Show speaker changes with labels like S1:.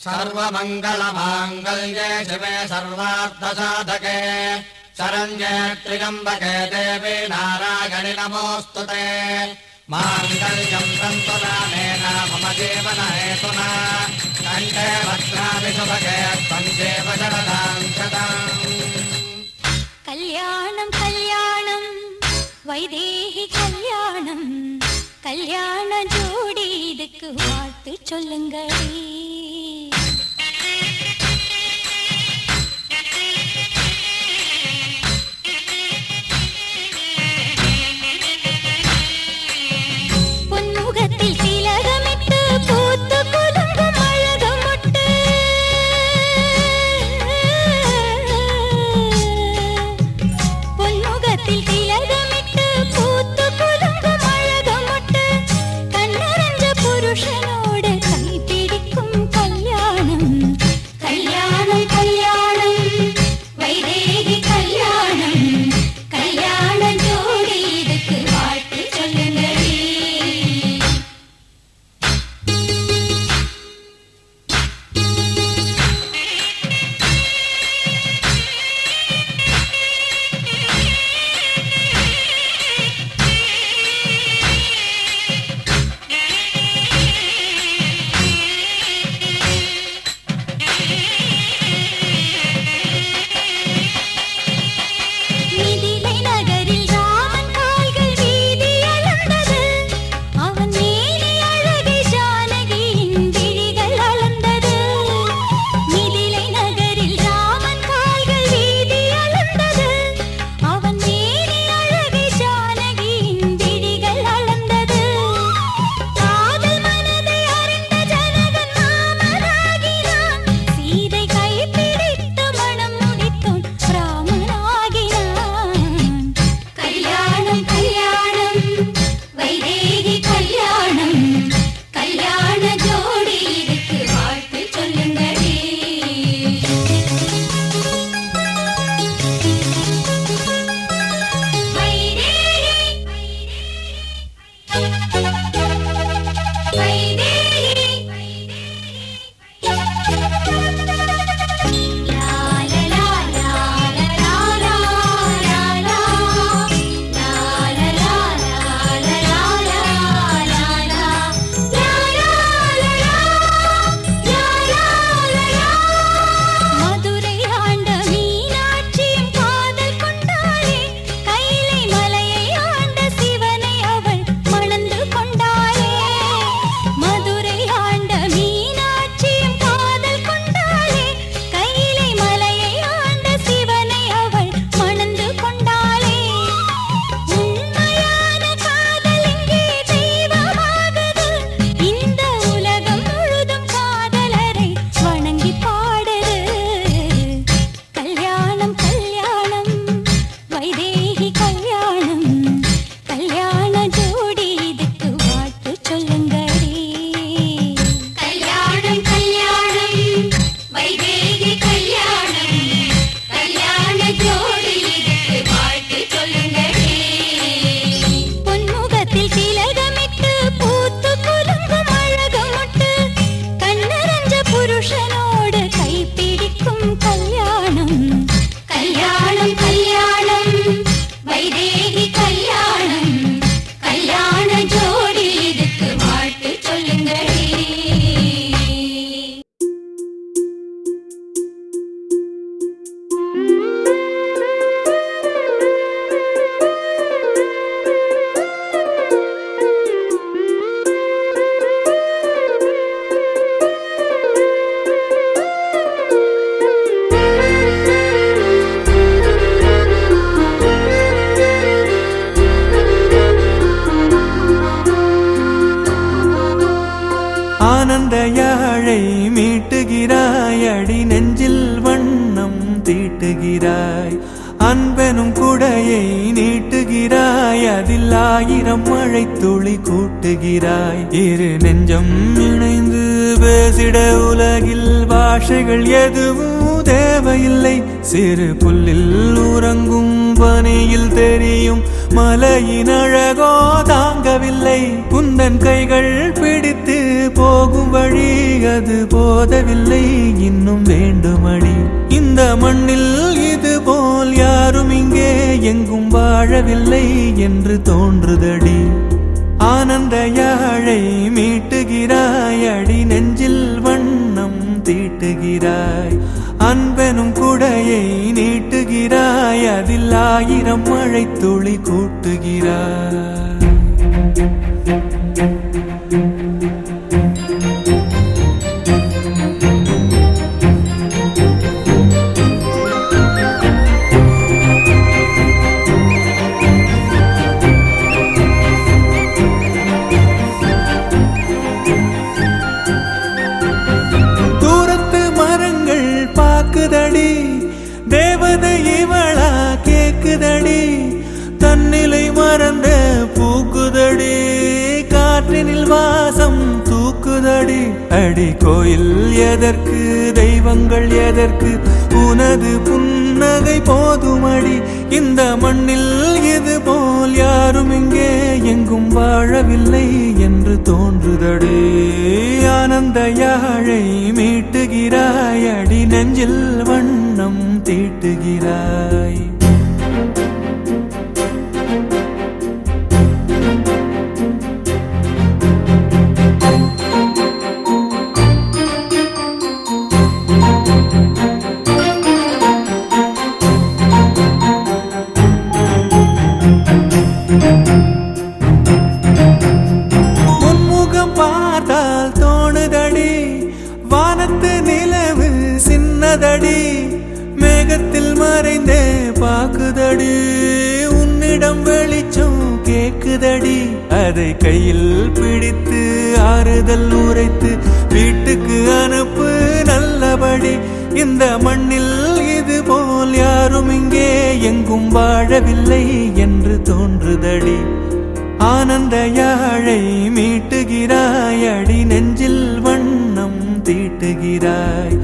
S1: सर्वमङ्गलमाङ्गल्ये शिवे सर्वार्थसाधके शरण्ये त्र्यम्बके देवी नारायणि नमोऽस्तुते। माङ्गल्यं तन्तुनानेन मम जीवनहेतुना कण्ठे भद्राणि शुभगे त्वञ्जेव शरदां शतम्।
S2: कल्याणं कल्याणं வைதேகி கல்யாணம் கல்யாண ஜோடி இதுக்கு வாழ்த்து சொல்லுங்கடி. பொன்முகத்தில் திலகமிட்டு பூத்து குலுங்கும் அழகும் முட்டு பொன்முகத்தில் திலகமிட்டு பூத்து குலுங்கும் அழகும் முட்டு கண்ணறிஞ்ச புருஷனோடு கைப்பிடிக்கும் கல்யாணம் கல்யாணம் கல்யாணம் வைதேகி கல்யாணம் கல்யாண ஜோடி இதுக்கு வாழ்த்து சொல்லுங்கடி. மிதிலை நகரில் ராமன் கால்கள் வீதி அளந்தது அவன் மேனி அழகை ஜானகியின் விழிகள் அளந்தது. மிதிலை நகரில் ராமன் கால்கள் வீதி அளந்தது அவன் மேனி அழகை ஜானகியின் விழிகள் அளந்தது. காதல் மனதை அறிந்த ஜனகன் மாமனாகினான் சீதை கைப்பிடித்து மணம் முடித்தோன் ராமனாகினான். கல்யாணம் கல்யாணம் வைதேகி கல்யாணம் கல்யாண ஜோடி இதுக்கு வாழ்த்து சொல்லுங்கடி. மதுரை ஆண்ட மீனாட்சியும் காதல் கொண்டாளே கைலை மலையை ஆண்ட சிவனை அவள் மணந்து கொண்டாளே. மதுரை ஆண்ட மீனாட்சியும் காதல் கொண்டாளே கைலை மலையை ஆண்ட சிவனை அவள் மணந்து கொண்டாளே. உண்மையான காதல் இங்கே தெய்வமாகுது இந்த உலகம் முழுதும் காதலரை வணங்கி பாடுது. கல்யாணம் கல்யாணம் வைதேகி கல்யாணம் கல்யாண ஜோடி இதுக்கு வாழ்த்து சொல்லுங்கடி. கல்யாணம் கல்யாணம் வைதேகி கல்யாணம் கல்யாண ஜோடி இதுக்கு வாழ்த்து சொல்லுங்கடி. பொன்முகத்தில் திலகமிட்டு பூத்து குலுங்கும் அழகும் முட்டு கண்ணறிஞ்ச புருஷனோடு கைப்பிடிக்கும் கல்யாணம் கல்யாணம் கல்யாணம் வைதேகி கல்யாணம் கல்யாண ஜோடி இதுக்கு வாழ்த்து சொல்லுங்கடி.
S3: ஆனந்த யாழை மீட்டுகிறாய் அடி நெஞ்சில் வண்ணம் தீட்டுகிறாய் அன்பெனும் குடையை நீட்டுகிறாய் அதில் 1000 மழை துளி கூட்டுகிறாய். இரு நெஞ்சம் இணைந்து பேசிட உலகில் பாஷைகள் எதுவும் தேவையில்லை. சிறு புல்லில் உறங்கும் பனியில் தெரியும் மலையின் அழகோ தாங்க ஆகவில்லை குந்தன் கைகள் பிடித்து போகும் வழி அது போதவில்லை இன்னும் வேண்டுமடி இந்த மண்ணில் இது போல் யாரும் இங்கே எங்கும் வாழவில்லை என்று தோன்றுதடி ஆனந்த யாழை மீட்டுகிறாய் அடி நெஞ்சில் வண்ணம் தீட்டுகிறாய் அன்பெனும் குடையை நீட்டுகிறாய் அதில் 1000 மழை துளி கூட்டுகிறாய் தேவதை இவளா கேக்குதடி தன்னிலை மறந்த பூக்குதடி காற்றினில் வாசம் தூக்குதடி அடி கோயில் எதற்கு தெய்வங்கள் எதற்கு உனது புன்னகை போதுமடி இந்த மண்ணில் இது போல் யாரும் இங்கே எங்கும் வாழவில்லை என்று தோன்றுதடி ஆனந்த யாழை மீட்டுகிறாய் அடி நெஞ்சில் வண்ணம் தீட்டுகிறாய் முன்முகம் பார்த்தால் தோணுதடி வானத்து நிலவு சின்னதடி மேகத்தில் மறைந்தே பாக்குதடி உன்னிடம் வெளிச்சம் கேக்குதடி அதை கையில் பிடித்து ஆறுதல் உரைத்து வீட்டுக்கு அனுப்பு நல்லபடி இந்த மண்ணில் இது போல் யாரும் இங்கே எங்கும் வாழவில்லை என்று தோன்றுதடி ஆனந்த யாழை மீட்டுகிறாய் அடி நெஞ்சில் வண்ணம் தீட்டுகிறாய்